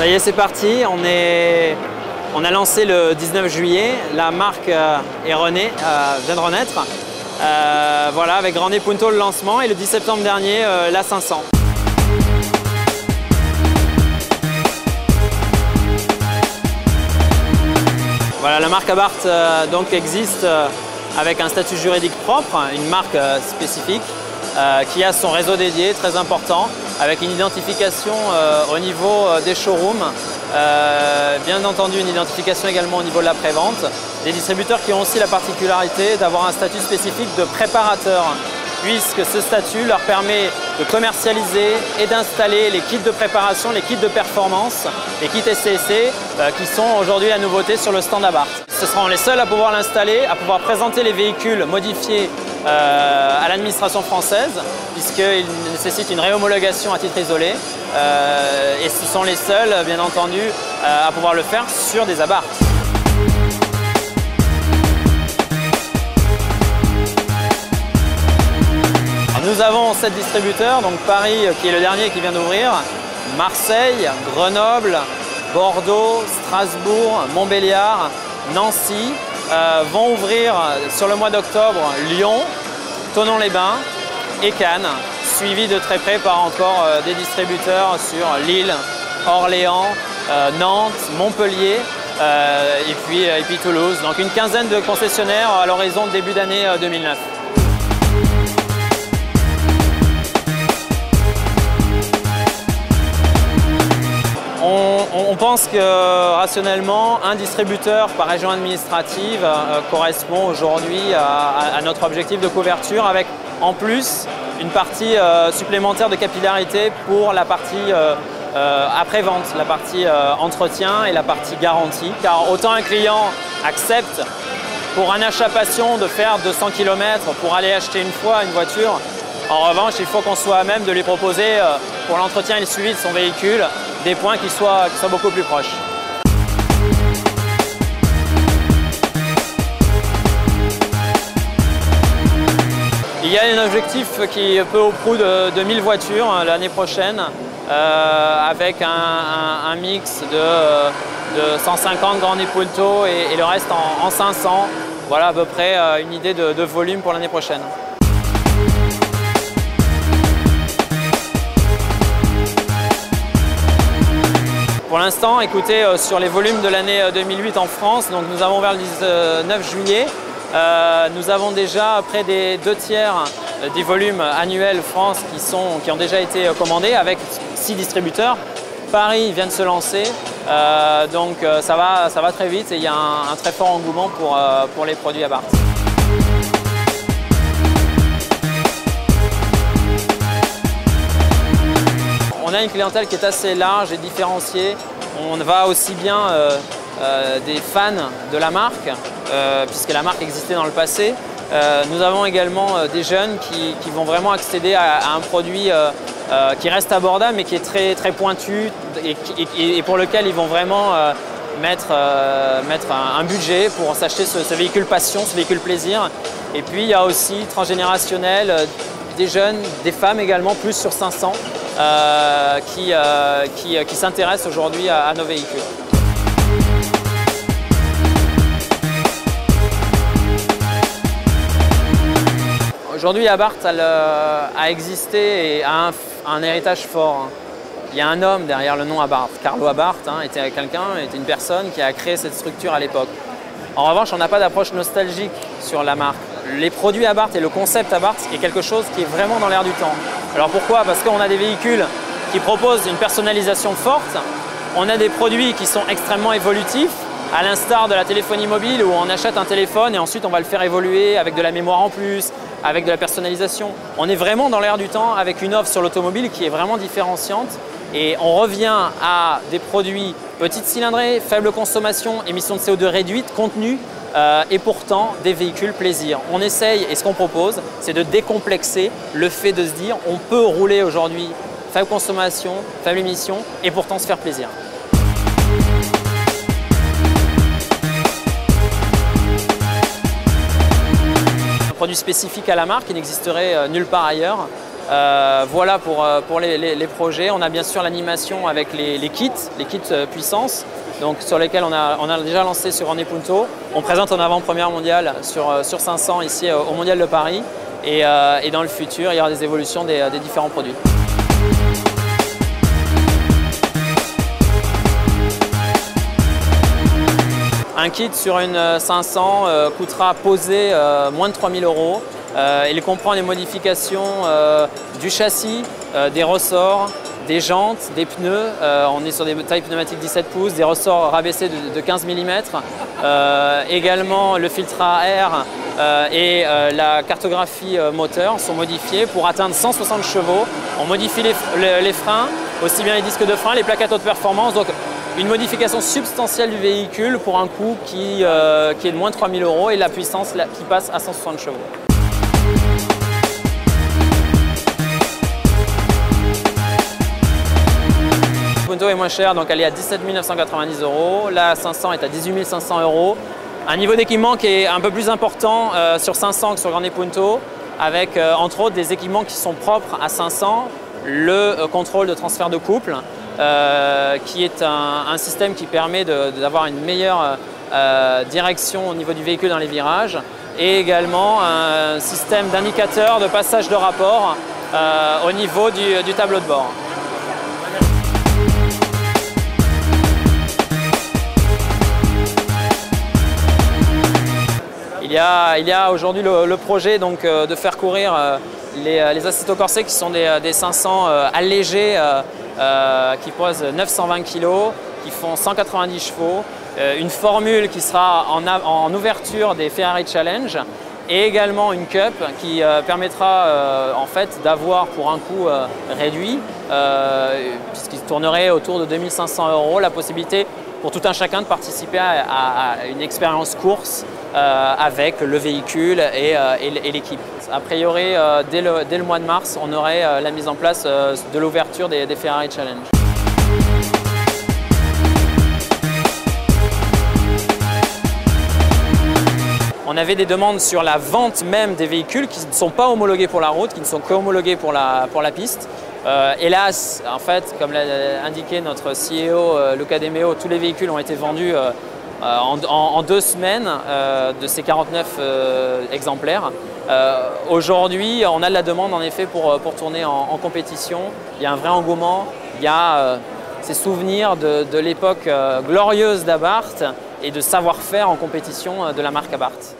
Ça y est, c'est parti. On a lancé le 19 juillet. La marque vient de renaître. Voilà, avec Grande Punto le lancement et le 10 septembre dernier, l'A500. Voilà, la marque Abarth donc existe avec un statut juridique propre, une marque spécifique qui a son réseau dédié très important, avec une identification au niveau des showrooms, bien entendu une identification également au niveau de la prévente. Des distributeurs qui ont aussi la particularité d'avoir un statut spécifique de préparateur, puisque ce statut leur permet de commercialiser et d'installer les kits de préparation, les kits de performance, les kits SCC qui sont aujourd'hui la nouveauté sur le stand Abarth. Ce seront les seuls à pouvoir l'installer, à pouvoir présenter les véhicules modifiés à l'administration française, puisqu'ils nécessitent une réhomologation à titre isolé. Et ce sont les seuls, bien entendu, à pouvoir le faire sur des Abarth. Nous avons 7 distributeurs, donc Paris qui est le dernier qui vient d'ouvrir, Marseille, Grenoble, Bordeaux, Strasbourg, Montbéliard, Nancy vont ouvrir sur le mois d'octobre Lyon, Thonon-les-Bains et Cannes, suivi de très près par encore des distributeurs sur Lille, Orléans, Nantes, Montpellier et puis Toulouse. Donc une quinzaine de concessionnaires à l'horizon début d'année 2009. On pense que rationnellement, un distributeur par région administrative correspond aujourd'hui à notre objectif de couverture, avec en plus une partie supplémentaire de capillarité pour la partie après-vente, la partie entretien et la partie garantie. Car autant un client accepte pour un achat passion de faire 200 km pour aller acheter une fois une voiture, en revanche, il faut qu'on soit à même de lui proposer pour l'entretien et le suivi de son véhicule des points qui soient beaucoup plus proches. Il y a un objectif qui est peu au prou de 1000 voitures l'année prochaine, avec un mix de 150 Grande Punto et le reste en 500. Voilà à peu près une idée de volume pour l'année prochaine. Pour l'instant, écoutez, sur les volumes de l'année 2008 en France, donc nous avons vers le 19 juillet, nous avons déjà près des 2/3 des volumes annuels France qui ont déjà été commandés avec 6 distributeurs. Paris vient de se lancer, donc ça va très vite et il y a un très fort engouement pour les produits Abarth. On a une clientèle qui est assez large et différenciée. On va aussi bien des fans de la marque, puisque la marque existait dans le passé. Nous avons également des jeunes qui vont vraiment accéder à un produit qui reste abordable mais qui est très, très pointu et pour lequel ils vont vraiment mettre un budget pour s'acheter ce véhicule passion, ce véhicule plaisir. Et puis il y a aussi transgénérationnel, des jeunes, des femmes également, plus sur 500, qui s'intéressent aujourd'hui à nos véhicules. Aujourd'hui, Abarth a existé et a un héritage fort. Il y a un homme derrière le nom Abarth. Carlo Abarth était une personne qui a créé cette structure à l'époque. En revanche, on n'a pas d'approche nostalgique sur la marque. Les produits Abarth et le concept Abarth est quelque chose qui est vraiment dans l'air du temps. Alors pourquoi? Parce qu'on a des véhicules qui proposent une personnalisation forte, on a des produits qui sont extrêmement évolutifs, à l'instar de la téléphonie mobile où on achète un téléphone et ensuite on va le faire évoluer avec de la mémoire en plus, avec de la personnalisation. On est vraiment dans l'air du temps avec une offre sur l'automobile qui est vraiment différenciante et on revient à des produits petite cylindrée, faible consommation, émissions de CO2 réduites, contenu et pourtant des véhicules plaisir. On essaye et ce qu'on propose, c'est de décomplexer le fait de se dire on peut rouler aujourd'hui faible consommation, faible émission et pourtant se faire plaisir. Un produit spécifique à la marque qui n'existerait nulle part ailleurs. Voilà pour les projets. On a bien sûr l'animation avec les kits puissance, donc sur lesquels on a déjà lancé sur Orne Punto. On présente en avant-première mondiale sur 500 ici au Mondial de Paris. Et dans le futur, il y aura des évolutions des différents produits. Un kit sur une 500 coûtera posé moins de 3 000 €. Il comprend des modifications du châssis, des ressorts, des jantes, des pneus. On est sur des tailles pneumatiques 17 pouces, des ressorts rabaissés de 15 mm. Également, le filtre à air et la cartographie moteur sont modifiés pour atteindre 160 chevaux. On modifie les freins, aussi bien les disques de frein, les plaquettes haute performance. Donc, une modification substantielle du véhicule pour un coût qui est de moins de 3 000 € et la puissance qui passe à 160 chevaux. Punto est moins cher, donc elle est à 17 990 €. La 500 est à 18 500 €. Un niveau d'équipement qui est un peu plus important sur 500 que sur Orne Punto, avec entre autres des équipements qui sont propres à 500, le contrôle de transfert de couple, qui est un système qui permet d'avoir une meilleure direction au niveau du véhicule dans les virages, et également un système d'indicateur de passage de rapport au niveau du tableau de bord. Il y a aujourd'hui le projet donc, de faire courir les Assetto Corse qui sont des 500 allégés qui posent 920 kg, qui font 190 chevaux, une formule qui sera en ouverture des Ferrari Challenge et également une Cup qui permettra en fait d'avoir pour un coût réduit, puisqu'il tournerait autour de 2 500 € la possibilité pour tout un chacun de participer à une expérience course avec le véhicule et l'équipe. A priori, dès le mois de mars, on aurait la mise en place de l'ouverture des Ferrari Challenge. On avait des demandes sur la vente même des véhicules qui ne sont pas homologués pour la route, qui ne sont que homologués pour la piste. Hélas, en fait, comme l'a indiqué notre CEO Luca De Meo, tous les véhicules ont été vendus en 2 semaines de ces 49 exemplaires. Aujourd'hui, on a de la demande en effet pour tourner en compétition. Il y a un vrai engouement, il y a ces souvenirs de l'époque glorieuse d'Abarth et de savoir-faire en compétition de la marque Abarth.